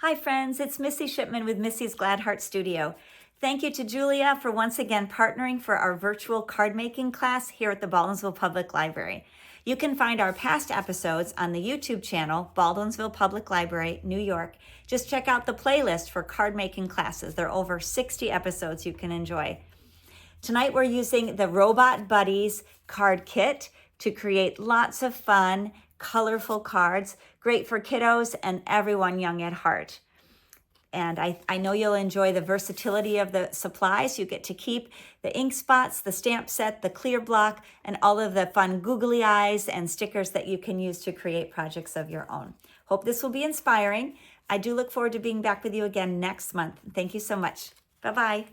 Hi friends, it's Missy Shipman with Missy's Glad Heart Studio. Thank you to Julia for once again partnering for our virtual card making class here at the Baldwinsville Public Library. You can find our past episodes on the YouTube channel, Baldwinsville Public Library, New York. Just check out the playlist for card making classes. There are over 60 episodes you can enjoy. Tonight we're using the Robot Buddies card kit to create lots of fun, colorful cards, great for kiddos and everyone young at heart. And I know you'll enjoy the versatility of the supplies. You get to keep the ink spots, the stamp set, the clear block, and all of the fun googly eyes and stickers that you can use to create projects of your own. Hope this will be inspiring. I do look forward to being back with you again next month. Thank you so much. Bye-bye.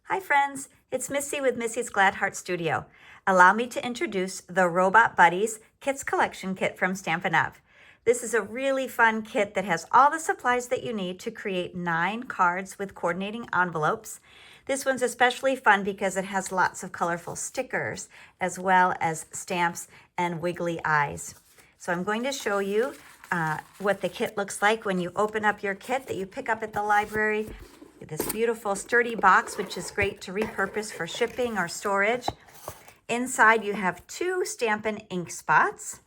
Hi friends, it's Missy with Missy's Glad Heart Studio. Allow me to introduce the Robot Buddies Kits Collection Kit from Stampin' Up. This is a really fun kit that has all the supplies that you need to create 9 cards with coordinating envelopes. This one's especially fun because it has lots of colorful stickers as well as stamps and wiggly eyes. So I'm going to show you what the kit looks like when you open up your kit that you pick up at the library. This beautiful sturdy box, which is great to repurpose for shipping or storage. Inside you have 2 Stampin' ink spots.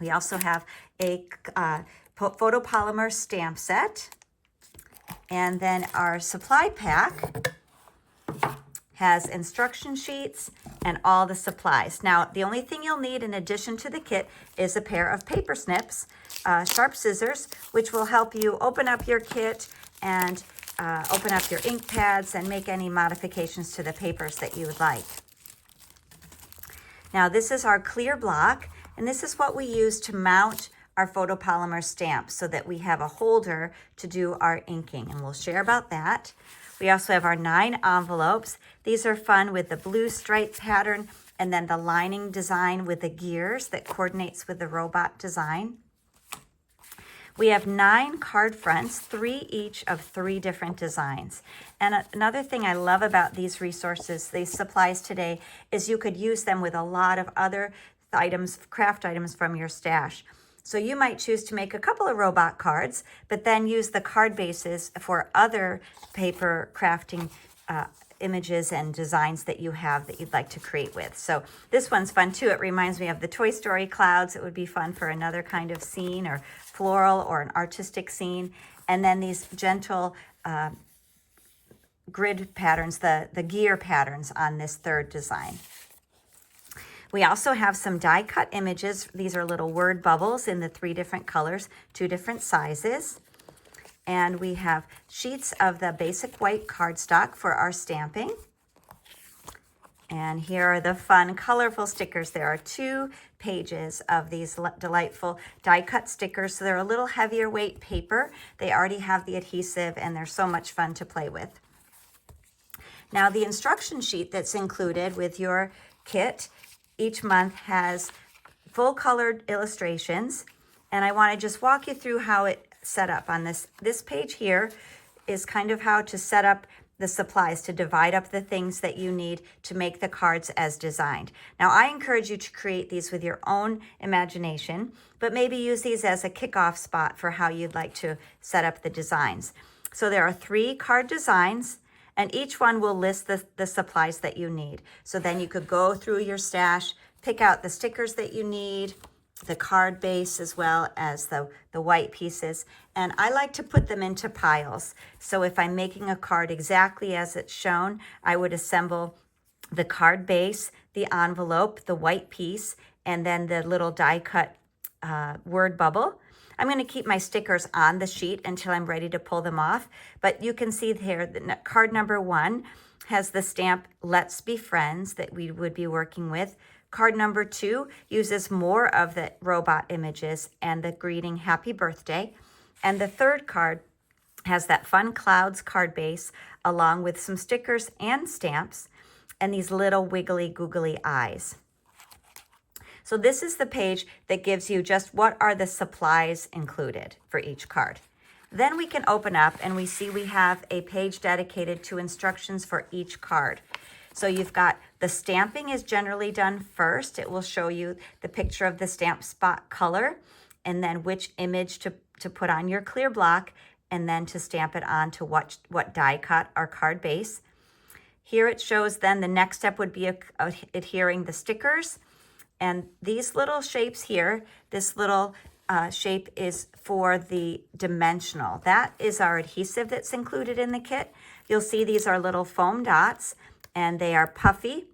We also have a photopolymer stamp set. And then our supply pack has instruction sheets and all the supplies. Now, the only thing you'll need in addition to the kit is a pair of paper snips, sharp scissors, which will help you open up your kit and open up your ink pads and make any modifications to the papers that you would like. Now this is our clear block, and this is what we use to mount our photopolymer stamps so that we have a holder to do our inking, and we'll share about that. We also have our 9 envelopes. These are fun with the blue stripe pattern and then the lining design with the gears that coordinates with the robot design. We have 9 card fronts, 3 each of 3 different designs. And another thing I love about these resources, these supplies today, is you could use them with a lot of other items, craft items from your stash. So you might choose to make a couple of robot cards, but then use the card bases for other paper crafting images and designs that you have that you'd like to create with. So this one's fun too. It reminds me of the Toy Story clouds. It would be fun for another kind of scene, or floral or an artistic scene. And then these gentle grid patterns, the gear patterns on this 3rd design. We also have some die cut images. These are little word bubbles in the 3 different colors, 2 different sizes. And we have sheets of the basic white cardstock for our stamping. And here are the fun, colorful stickers. There are 2 pages of these delightful die-cut stickers. So they're a little heavier weight paper. They already have the adhesive, and they're so much fun to play with. Now, the instruction sheet that's included with your kit each month has full-colored illustrations. And I want to just walk you through how it set up on this. This page here is kind of how to set up the supplies, to divide up the things that you need to make the cards as designed. Now, I encourage you to create these with your own imagination, but maybe use these as a kickoff spot for how you'd like to set up the designs. So there are 3 card designs, and each one will list the supplies that you need. So then you could go through your stash, pick out the stickers that you need, the card base, as well as the white pieces. And I like to put them into piles. So if I'm making a card exactly as it's shown, I would assemble the card base, the envelope, the white piece, and then the little die cut word bubble. I'm going to keep my stickers on the sheet until I'm ready to pull them off. But you can see here that card number 1 has the stamp "Let's Be Friends" that we would be working with. Card number 2 uses more of the robot images and the greeting "Happy Birthday." And the 3rd card has that fun clouds card base along with some stickers and stamps and these little wiggly googly eyes. So this is the page that gives you just what are the supplies included for each card. Then we can open up and we see we have a page dedicated to instructions for each card. So you've got the stamping is generally done first. It will show you the picture of the stamp spot color and then which image to put on your clear block and then to stamp it on to what die cut our card base. Here it shows then the next step would be adhering the stickers. And these little shapes here, this little shape is for the dimensional. That is our adhesive that's included in the kit. You'll see these are little foam dots, and they are puffy,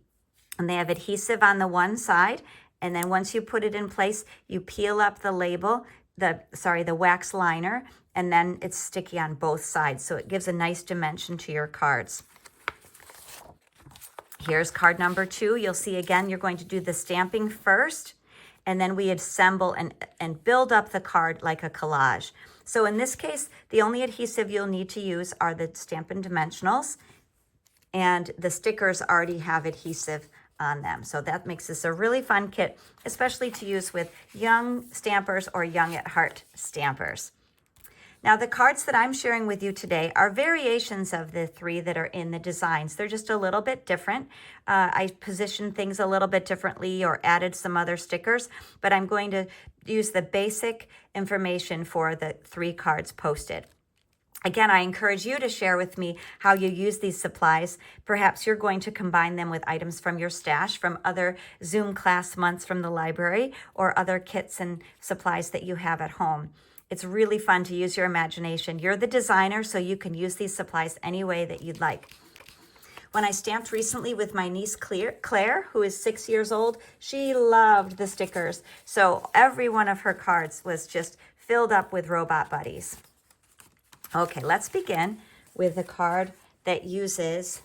and they have adhesive on the one side. And then once you put it in place, you peel up the label, the wax liner, and then it's sticky on both sides. So it gives a nice dimension to your cards. Here's card number 2. You'll see again, you're going to do the stamping first, and then we assemble and build up the card like a collage. So in this case, the only adhesive you'll need to use are the Stampin' Dimensionals, and the stickers already have adhesive on them. So that makes this a really fun kit, especially to use with young stampers or young at heart stampers. Now, the cards that I'm sharing with you today are variations of the 3 that are in the designs. They're just a little bit different. I positioned things a little bit differently or added some other stickers, but I'm going to use the basic information for the 3 cards posted. Again, I encourage you to share with me how you use these supplies. Perhaps you're going to combine them with items from your stash, from other Zoom class months from the library, or other kits and supplies that you have at home. It's really fun to use your imagination. You're the designer, so you can use these supplies any way that you'd like. When I stamped recently with my niece Claire, who is 6 years old, she loved the stickers. So every one of her cards was just filled up with robot buddies. Okay, let's begin with the card that uses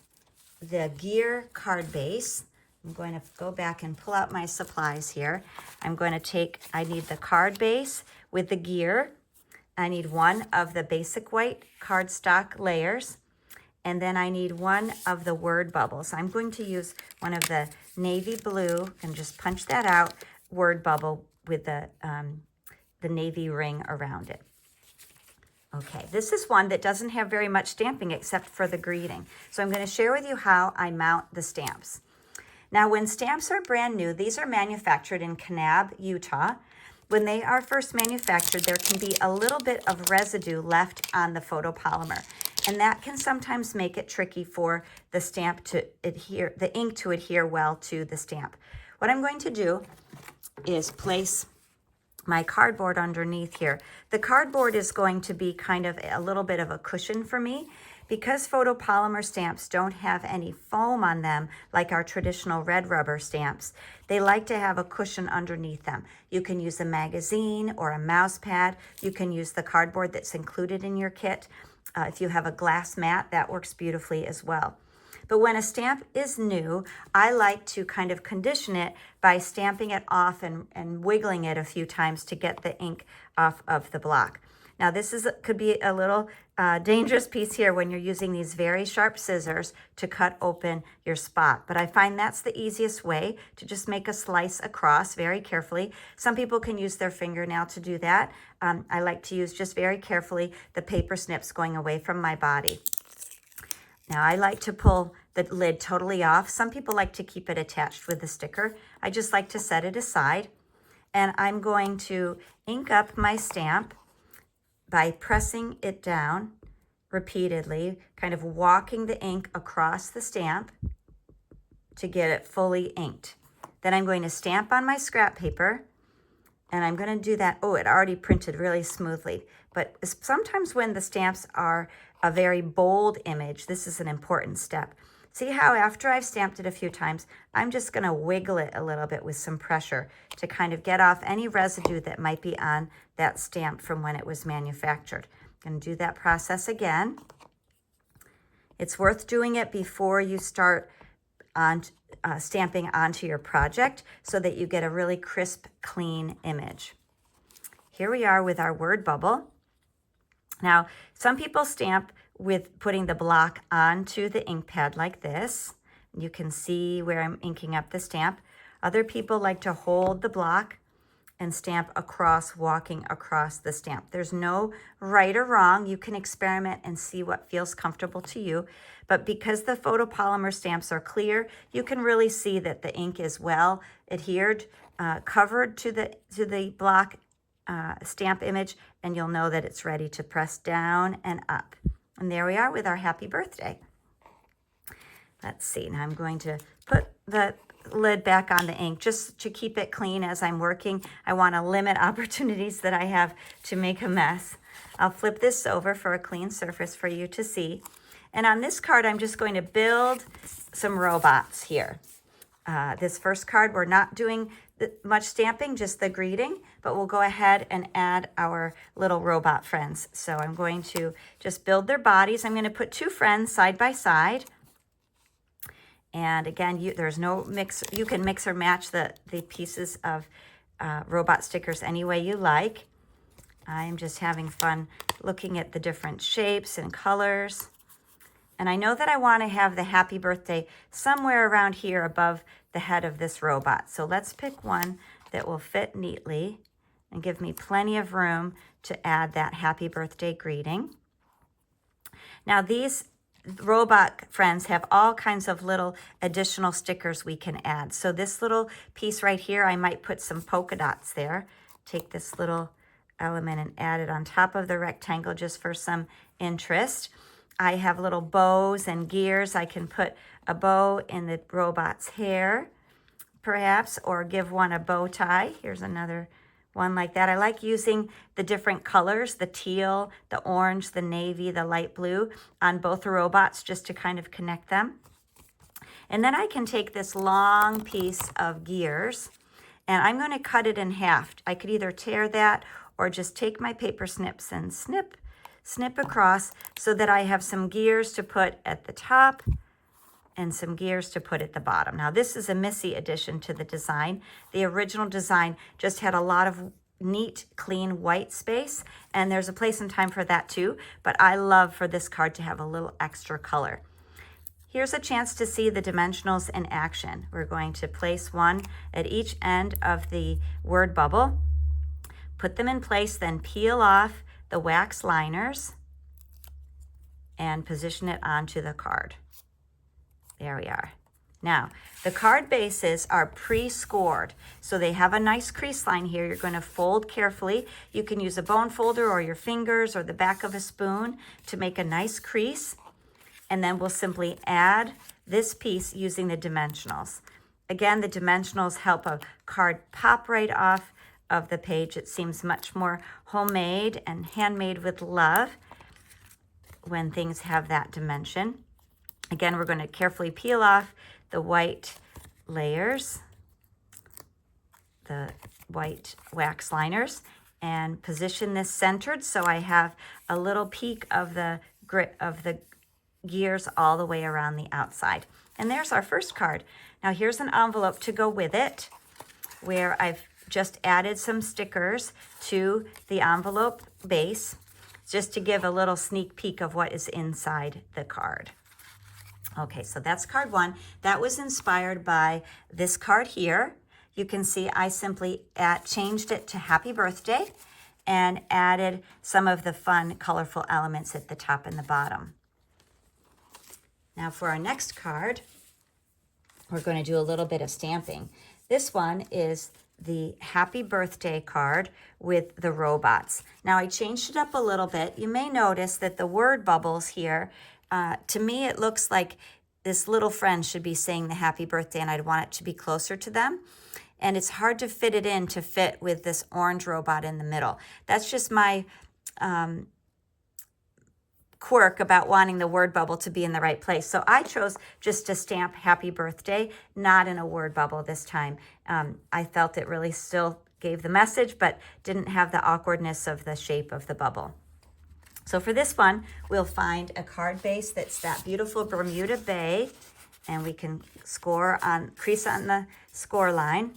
the gear card base. I'm going to go back and pull out my supplies here. I need the card base with the gear. I need one of the basic white cardstock layers, and then I need one of the word bubbles. I'm going to use one of the navy blue and just punch that out, word bubble with the navy ring around it. Okay, this is one that doesn't have very much stamping except for the greeting. So I'm going to share with you how I mount the stamps. Now, when stamps are brand new, these are manufactured in Kanab, Utah. When they are first manufactured, there can be a little bit of residue left on the photopolymer, and that can sometimes make it tricky for the stamp to adhere, the ink to adhere well to the stamp. What I'm going to do is place my cardboard underneath here. The cardboard is going to be kind of a little bit of a cushion for me. Because photopolymer stamps don't have any foam on them like our traditional red rubber stamps, they like to have a cushion underneath them. You can use a magazine or a mouse pad. You can use the cardboard that's included in your kit. If you have a glass mat, that works beautifully as well. But when a stamp is new, I like to kind of condition it by stamping it off and wiggling it a few times to get the ink off of the block. Now, this could be a little dangerous piece here when you're using these very sharp scissors to cut open your spot. But I find that's the easiest way, to just make a slice across very carefully. Some people can use their fingernail to do that. I like to use just very carefully the paper snips going away from my body. Now, I like to pull the lid totally off. Some people like to keep it attached with the sticker. I just like to set it aside. And I'm going to ink up my stamp by pressing it down repeatedly, kind of walking the ink across the stamp to get it fully inked. Then I'm going to stamp on my scrap paper, and I'm going to do that. Oh, it already printed really smoothly. But sometimes when the stamps are a very bold image, this is an important step. See how after I've stamped it a few times, I'm just going to wiggle it a little bit with some pressure to kind of get off any residue that might be on that stamp from when it was manufactured. I'm going to do that process again. It's worth doing it before you start on stamping onto your project so that you get a really crisp, clean image. Here we are with our word bubble. Now, some people stamp with putting the block onto the ink pad like this. You can see where I'm inking up the stamp. Other people like to hold the block and stamp across, walking across the stamp. There's no right or wrong. You can experiment and see what feels comfortable to you. But because the photopolymer stamps are clear, you can really see that the ink is well adhered, covered to the block stamp image, and you'll know that it's ready to press down and up. And there we are with our happy birthday. Let's see, now I'm going to put the lid back on the ink just to keep it clean as I'm working. I want to limit opportunities that I have to make a mess. I'll flip this over for a clean surface for you to see. And on this card, I'm just going to build some robots here. This first card, we're not doing much stamping, just the greeting, but we'll go ahead and add our little robot friends. So I'm going to just build their bodies. I'm going to put two friends side by side. And again, there's no mix. You can mix or match the pieces of robot stickers any way you like. I'm just having fun looking at the different shapes and colors. And I know that I want to have the happy birthday somewhere around here above the head of this robot. So let's pick one that will fit neatly and give me plenty of room to add that happy birthday greeting. Now these robot friends have all kinds of little additional stickers we can add. So this little piece right here, I might put some polka dots there. Take this little element and add it on top of the rectangle just for some interest. I have little bows and gears. I can put a bow in the robot's hair, perhaps, or give one a bow tie. Here's another one like that. I like using the different colors, the teal, the orange, the navy, the light blue on both the robots just to kind of connect them. And then I can take this long piece of gears and I'm going to cut it in half. I could either tear that or just take my paper snips and snip across so that I have some gears to put at the top and some gears to put at the bottom. Now this is a Missy addition to the design. The original design just had a lot of neat, clean white space, and there's a place and time for that too, but I love for this card to have a little extra color. Here's a chance to see the dimensionals in action. We're going to place one at each end of the word bubble, put them in place, then peel off the wax liners and position it onto the card. There we are. Now, the card bases are pre-scored, so they have a nice crease line here. You're going to fold carefully. You can use a bone folder or your fingers or the back of a spoon to make a nice crease, and then we'll simply add this piece using the dimensionals. Again, the dimensionals help a card pop right off of the page. It seems much more homemade and handmade with love when things have that dimension. Again, we're going to carefully peel off the white layers, the white wax liners, and position this centered so I have a little peak of the grit of the gears all the way around the outside. And there's our first card. Now here's an envelope to go with it where I've just added some stickers to the envelope base just to give a little sneak peek of what is inside the card. Okay, so that's card one. That was inspired by this card here. You can see I simply changed it to Happy Birthday and added some of the fun, colorful elements at the top and the bottom. Now for our next card, we're going to do a little bit of stamping. This one is the Happy Birthday card with the robots. Now I changed it up a little bit. You may notice that the word bubbles here, to me it looks like this little friend should be saying the happy birthday and I'd want it to be closer to them. And it's hard to fit it in to fit with this orange robot in the middle. That's just my quirk about wanting the word bubble to be in the right place. So I chose just to stamp happy birthday, not in a word bubble this time. I felt it really still gave the message, but didn't have the awkwardness of the shape of the bubble. So for this one, we'll find a card base that's that beautiful Bermuda Bay, and we can crease on the score line.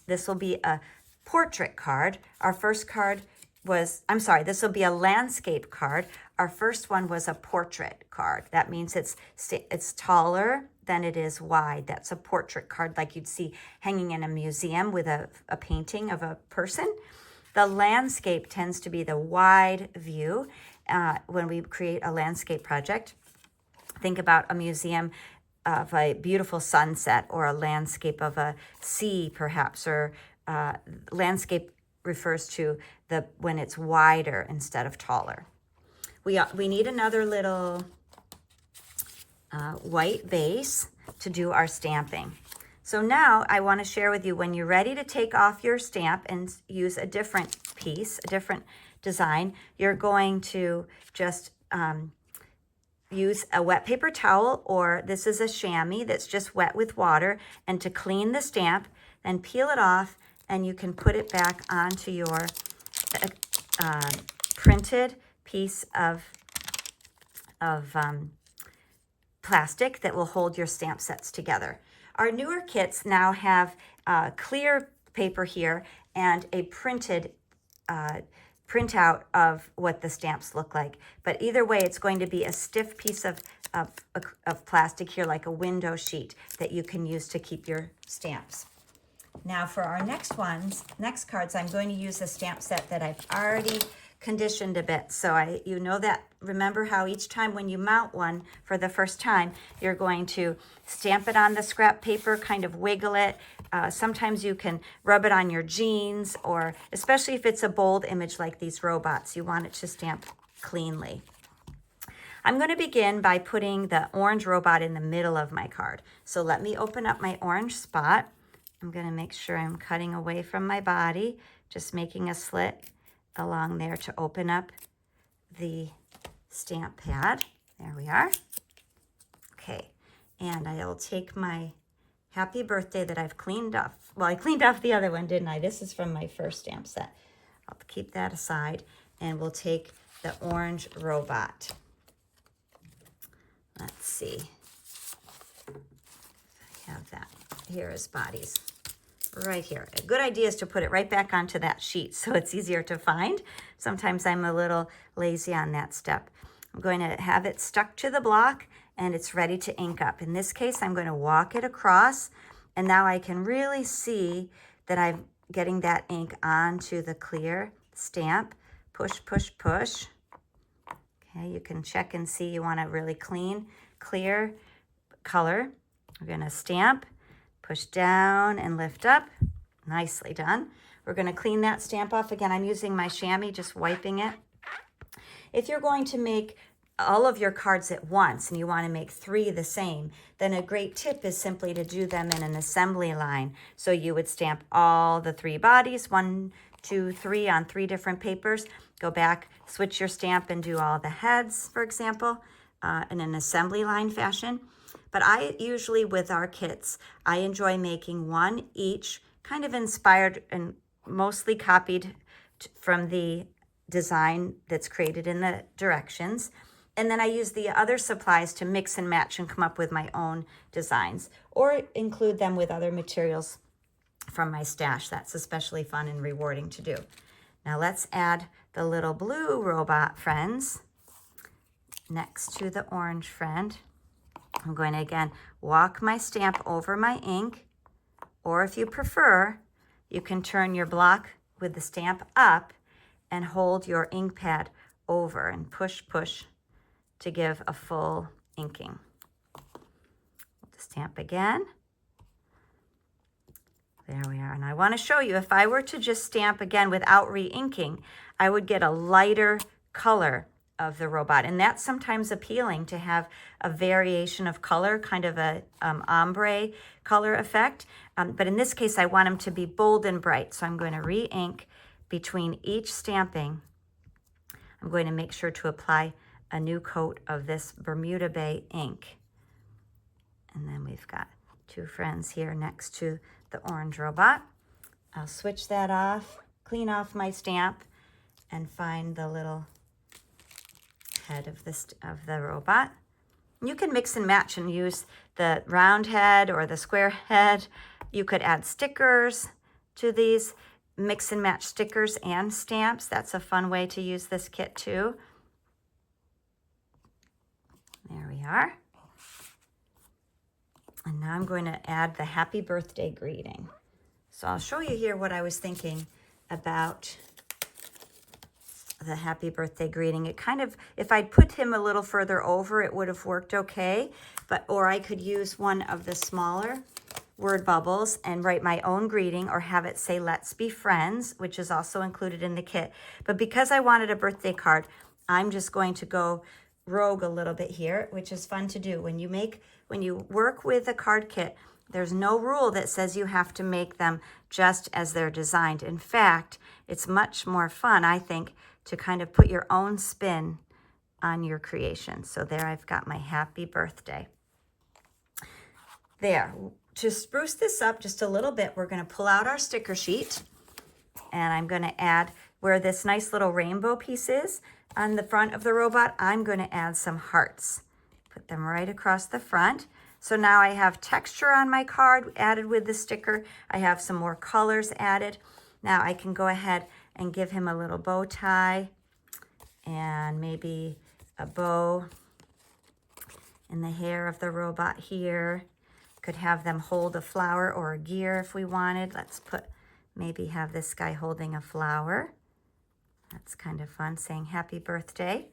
This will be a portrait card. Our first card was, this will be a landscape card. Our first one was a portrait card. That means it's taller than it is wide. That's a portrait card like you'd see hanging in a museum with a painting of a person. The landscape tends to be the wide view when we create a landscape project. Think about a museum of a beautiful sunset or a landscape of a sea perhaps, or landscape refers to when it's wider instead of taller. We need another little white base to do our stamping. So now I want to share with you, when you're ready to take off your stamp and use a different piece, a different design, you're going to just use a wet paper towel, or this is a chamois that's just wet with water, and to clean the stamp, then peel it off, and you can put it back onto your printed piece of plastic that will hold your stamp sets together. Our newer kits now have clear paper here and a printed printout of what the stamps look like. But either way, it's going to be a stiff piece of plastic here, like a window sheet that you can use to keep your stamps. Now for our next cards, I'm going to use a stamp set that I've already conditioned a bit. So you know that, remember how each time when you mount one for the first time, you're going to stamp it on the scrap paper, kind of wiggle it. Sometimes you can rub it on your jeans, or especially if it's a bold image like these robots, you want it to stamp cleanly. I'm going to begin by putting the orange robot in the middle of my card. So let me open up my orange spot. I'm going to make sure I'm cutting away from my body, just making a slit along there to open up the stamp pad. There we are. Okay, and I'll take my happy birthday that I've cleaned off. Well, I cleaned off the other one, didn't I? This is from my first stamp set. I'll keep that aside, and we'll take the orange robot. Let's see. I have that. Here is bodies. Right here. A good idea is to put it right back onto that sheet so it's easier to find. Sometimes I'm a little lazy on that step. I'm going to have it stuck to the block, and it's ready to ink up. In this case, I'm going to walk it across, and now I can really see that I'm getting that ink onto the clear stamp. Push, push, push. Okay, you can check and see you want a really clean, clear color. We're going to stamp. Push down and lift up. Nicely done. We're going to clean that stamp off. Again, I'm using my chamois, just wiping it. If you're going to make all of your cards at once and you want to make 3 the same, then a great tip is simply to do them in an assembly line. So you would stamp all the 3 bodies, 1, 2, 3 on 3 different papers. Go back, switch your stamp, and do all the heads, for example, in an assembly line fashion. But I usually, with our kits, I enjoy making 1 each, kind of inspired and mostly copied from the design that's created in the directions. And then I use the other supplies to mix and match and come up with my own designs, or include them with other materials from my stash. That's especially fun and rewarding to do. Now let's add the little blue robot friends next to the orange friend. I'm going to, again, walk my stamp over my ink, or if you prefer, you can turn your block with the stamp up and hold your ink pad over and push, push to give a full inking. The stamp again. There we are. And I want to show you, if I were to just stamp again without re-inking, I would get a lighter color of the robot. And that's sometimes appealing, to have a variation of color, kind of a ombre color effect. But in this case, I want them to be bold and bright. So I'm going to re-ink between each stamping. I'm going to make sure to apply a new coat of this Bermuda Bay ink. And then we've got 2 friends here next to the orange robot. I'll switch that off, clean off my stamp, and find the little head of the robot. You can mix and match and use the round head or the square head. You could add stickers to these, mix and match stickers and stamps. That's a fun way to use this kit too. There we are. And now I'm going to add the happy birthday greeting. So I'll show you here what I was thinking about the happy birthday greeting. It kind of, if I'd put him a little further over, it would have worked okay. Or I could use one of the smaller word bubbles and write my own greeting or have it say, "Let's be friends," which is also included in the kit. But because I wanted a birthday card, I'm just going to go rogue a little bit here, which is fun to do. When you work with a card kit, there's no rule that says you have to make them just as they're designed. In fact, it's much more fun, I think, to kind of put your own spin on your creation. So there I've got my happy birthday. There. To spruce this up just a little bit, we're going to pull out our sticker sheet, and I'm going to add where this nice little rainbow piece is on the front of the robot. I'm going to add some hearts. Put them right across the front. So now I have texture on my card added with the sticker. I have some more colors added. Now I can go ahead and give him a little bow tie and maybe a bow in the hair of the robot here. Could have them hold a flower or a gear if we wanted. Let's maybe have this guy holding a flower. That's kind of fun, saying happy birthday.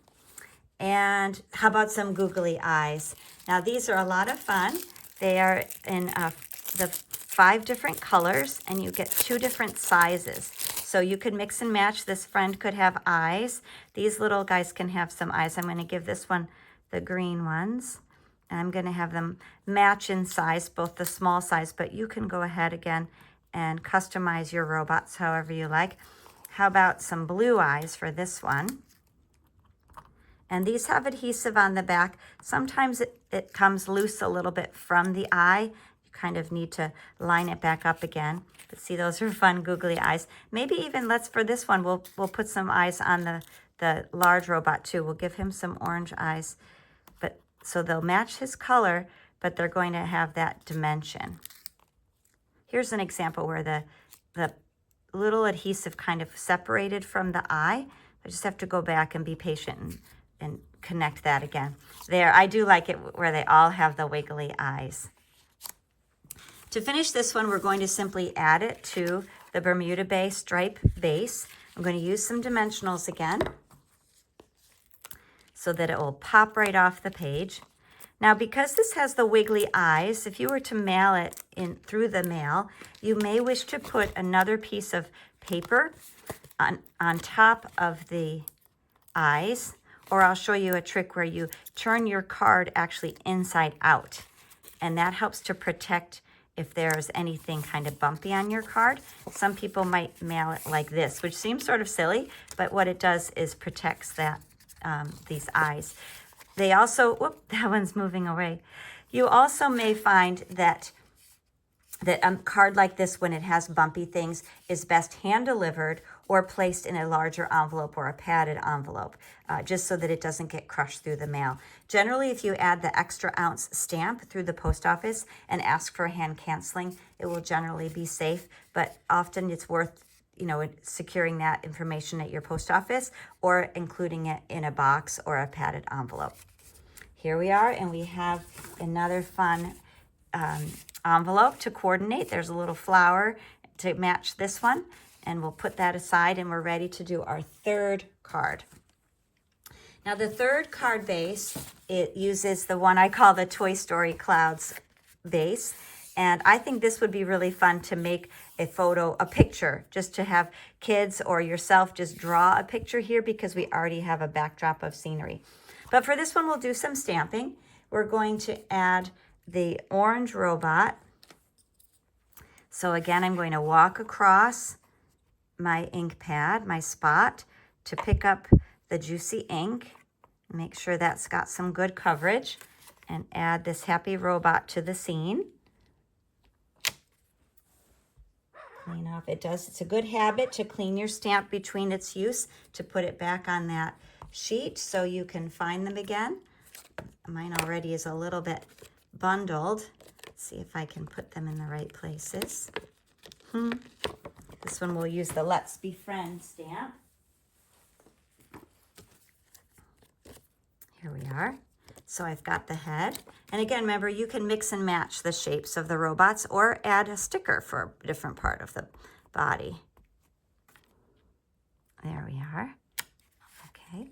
And how about some googly eyes? Now these are a lot of fun. They are in the 5 different colors, and you get 2 different sizes. So you could mix and match. This friend could have eyes. These little guys can have some eyes. I'm going to give this one the green ones. And I'm going to have them match in size, both the small size, but you can go ahead again and customize your robots however you like. How about some blue eyes for this one? And these have adhesive on the back. Sometimes it comes loose a little bit from the eye. You kind of need to line it back up again. But see, those are fun googly eyes. Maybe even for this one, we'll put some eyes on the large robot too. We'll give him some orange eyes. So they'll match his color, but they're going to have that dimension. Here's an example where the little adhesive kind of separated from the eye. I just have to go back and be patient and connect that again. There, I do like it where they all have the wiggly eyes. To finish this one, we're going to simply add it to the Bermuda Bay stripe base. I'm going to use some dimensionals again, so that it will pop right off the page. Now, because this has the wiggly eyes, if you were to mail it in through the mail, you may wish to put another piece of paper on top of the eyes, or I'll show you a trick where you turn your card actually inside out, and that helps to protect if there's anything kind of bumpy on your card. Some people might mail it like this, which seems sort of silly, but what it does is protects that these eyes. They also, whoop, that one's moving away. You also may find that a card like this, when it has bumpy things, is best hand delivered or placed in a larger envelope or a padded envelope, just so that it doesn't get crushed through the mail. Generally, if you add the extra ounce stamp through the post office and ask for hand canceling, it will generally be safe, but often it's worth securing that information at your post office or including it in a box or a padded envelope. Here we are, and we have another fun envelope to coordinate. There's a little flower to match this one, and we'll put that aside, and we're ready to do our 3rd card. Now, the 3rd card base, it uses the one I call the Toy Story Clouds base. And I think this would be really fun to make a picture, just to have kids or yourself just draw a picture here, because we already have a backdrop of scenery. But for this one, we'll do some stamping. We're going to add the orange robot. So again, I'm going to walk across my ink pad, my spot, to pick up the juicy ink. Make sure that's got some good coverage, and add this happy robot to the scene. Clean off. It's a good habit to clean your stamp between its use, to put it back on that sheet so you can find them again. Mine already is a little bit bundled. Let's see if I can put them in the right places. This one we'll use the Let's Be Friends stamp. Here we are. So I've got the head. And again, remember, you can mix and match the shapes of the robots or add a sticker for a different part of the body. There we are. Okay.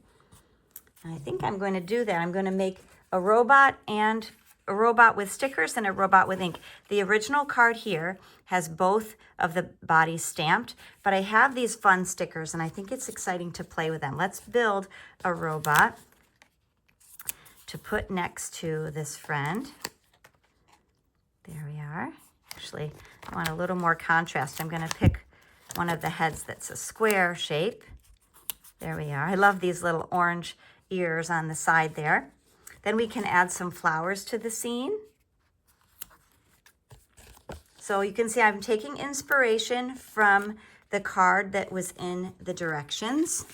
And I think I'm going to do that. I'm going to make a robot and a robot with stickers and a robot with ink. The original card here has both of the bodies stamped, but I have these fun stickers and I think it's exciting to play with them. Let's build a robot to put next to this friend. There we are. Actually, I want a little more contrast. I'm going to pick one of the heads that's a square shape. There we are. I love these little orange ears on the side there. Then we can add some flowers to the scene. So you can see I'm taking inspiration from the card that was in the directions.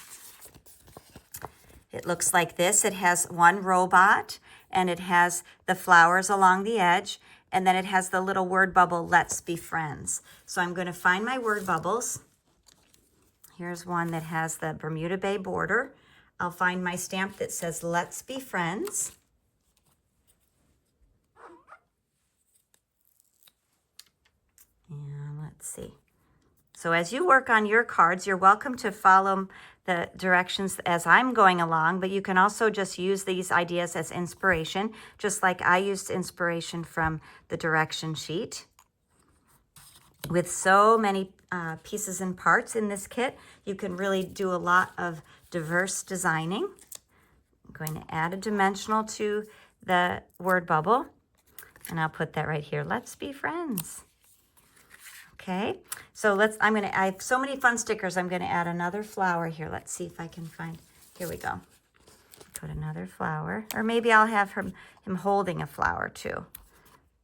It looks like this. It has one robot and it has the flowers along the edge, and then it has the little word bubble, let's be friends. So I'm going to find my word bubbles. Here's one that has the Bermuda Bay border. I'll find my stamp that says let's be friends. And let's see. So as you work on your cards, you're welcome to follow the directions as I'm going along, but you can also just use these ideas as inspiration, just like I used inspiration from the direction sheet. With so many pieces and parts in this kit, you can really do a lot of diverse designing. I'm going to add a dimensional to the word bubble, and I'll put that right here. Let's be friends. Okay, so I have so many fun stickers. I'm going to add another flower here. Let's see if I can find, here we go. Put another flower, or maybe I'll have him holding a flower too.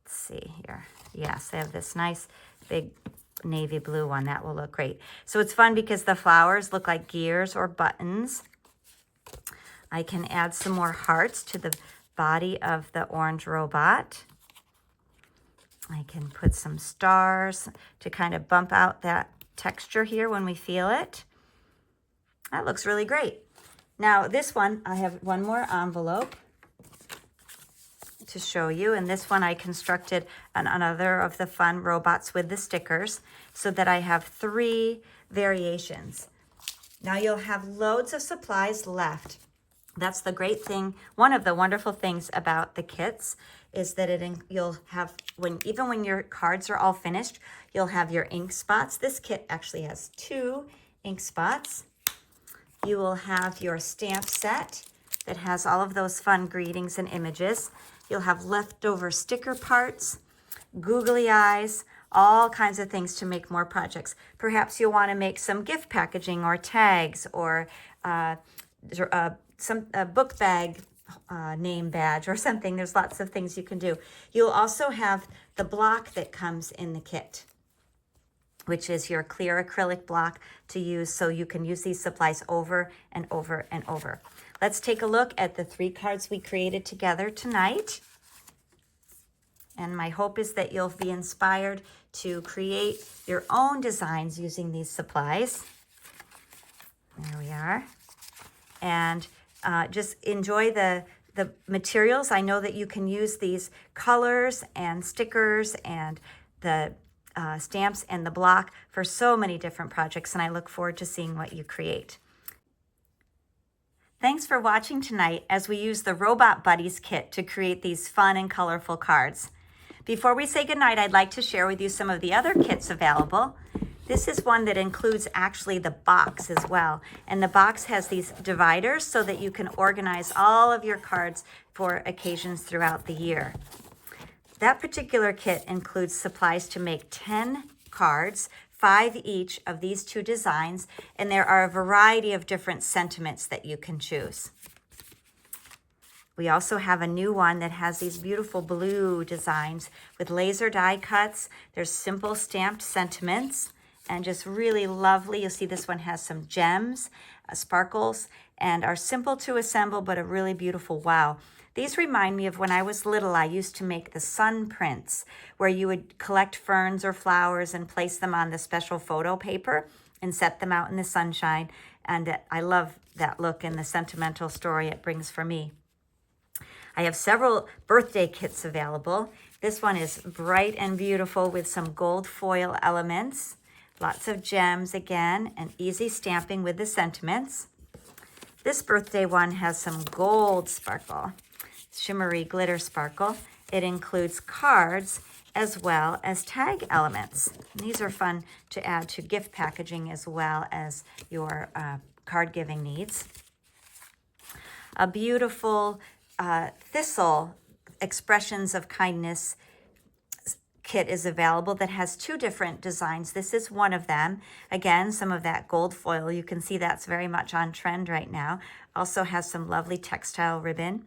Let's see here. Yes, I have this nice big navy blue one. That will look great. So it's fun because the flowers look like gears or buttons. I can add some more hearts to the body of the orange robot. I can put some stars to kind of bump out that texture here when we feel it. That looks really great. Now this one, I have one more envelope to show you, and this one I constructed another of the fun robots with the stickers so that I have 3 variations. Now you'll have loads of supplies left. That's the great thing. One of the wonderful things about the kits is that you'll have, even when your cards are all finished, you'll have your ink spots. This kit actually has 2 ink spots. You will have your stamp set that has all of those fun greetings and images. You'll have leftover sticker parts, googly eyes, all kinds of things to make more projects. Perhaps you'll want to make some gift packaging or tags or some book bag name badge or something. There's lots of things you can do. You'll also have the block that comes in the kit, which is your clear acrylic block to use, so you can use these supplies over and over and over. Let's take a look at the 3 cards we created together tonight. And my hope is that you'll be inspired to create your own designs using these supplies. There we are. And just enjoy the materials. I know that you can use these colors and stickers and the stamps and the block for so many different projects, and I look forward to seeing what you create. Thanks for watching tonight as we use the Robot Buddies kit to create these fun and colorful cards. Before we say goodnight, I'd like to share with you some of the other kits available. This is one that includes actually the box as well. And the box has these dividers so that you can organize all of your cards for occasions throughout the year. That particular kit includes supplies to make 10 cards, 5 each of these 2 designs, and there are a variety of different sentiments that you can choose. We also have a new one that has these beautiful blue designs with laser die cuts. There's simple stamped sentiments and just really lovely. You'll see this one has some gems, sparkles, and are simple to assemble, but a really beautiful wow. These remind me of when I was little. I used to make the sun prints, where you would collect ferns or flowers and place them on the special photo paper and set them out in the sunshine. And I love that look and the sentimental story it brings for me. I have several birthday kits available. This one is bright and beautiful with some gold foil elements, lots of gems again, and easy stamping with the sentiments. This birthday one has some gold sparkle, shimmery glitter sparkle, it includes cards as well as tag elements. And these are fun to add to gift packaging as well as your card giving needs. A beautiful thistle expressions of kindness kit is available that has 2 different designs. This is one of them. Again, some of that gold foil. You can see that's very much on trend right now. Also has some lovely textile ribbon.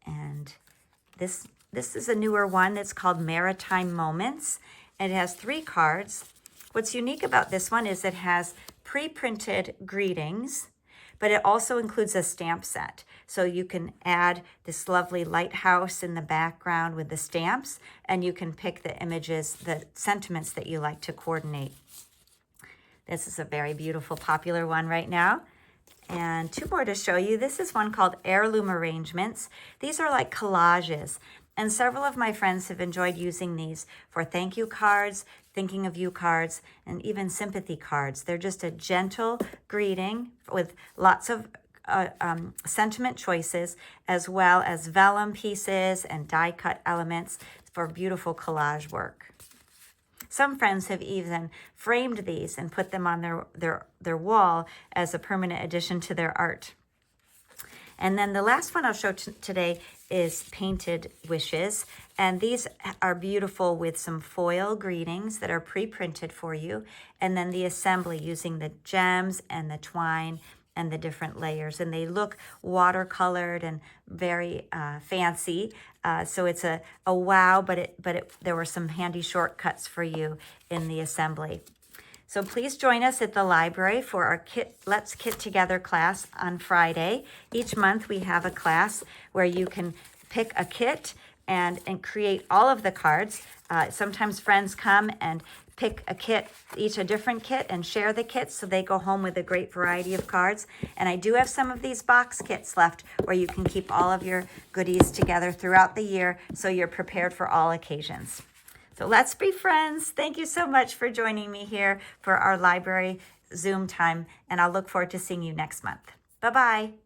And this is a newer one that's called Maritime Moments. It has 3 cards. What's unique about this one is it has pre-printed greetings, but it also includes a stamp set. So you can add this lovely lighthouse in the background with the stamps, and you can pick the images, the sentiments that you like to coordinate. This is a very beautiful, popular one right now. And 2 more to show you. This is one called Heirloom Arrangements. These are like collages. And several of my friends have enjoyed using these for thank you cards, thinking of you cards, and even sympathy cards. They're just a gentle greeting with lots of sentiment choices, as well as vellum pieces and die-cut elements for beautiful collage work. Some friends have even framed these and put them on their wall as a permanent addition to their art. And then the last one I'll show today is Painted Wishes. And these are beautiful with some foil greetings that are pre-printed for you. And then the assembly using the gems and the twine and the different layers. And they look watercolored and very fancy. So it's a wow, but there were some handy shortcuts for you in the assembly. So please join us at the library for our Let's Kit Together class on Friday. Each month we have a class where you can pick a kit and create all of the cards. Sometimes friends come and pick a kit, each a different kit, and share the kits so they go home with a great variety of cards. And I do have some of these box kits left where you can keep all of your goodies together throughout the year so you're prepared for all occasions. So let's be friends. Thank you so much for joining me here for our library Zoom time, and I'll look forward to seeing you next month. Bye-bye.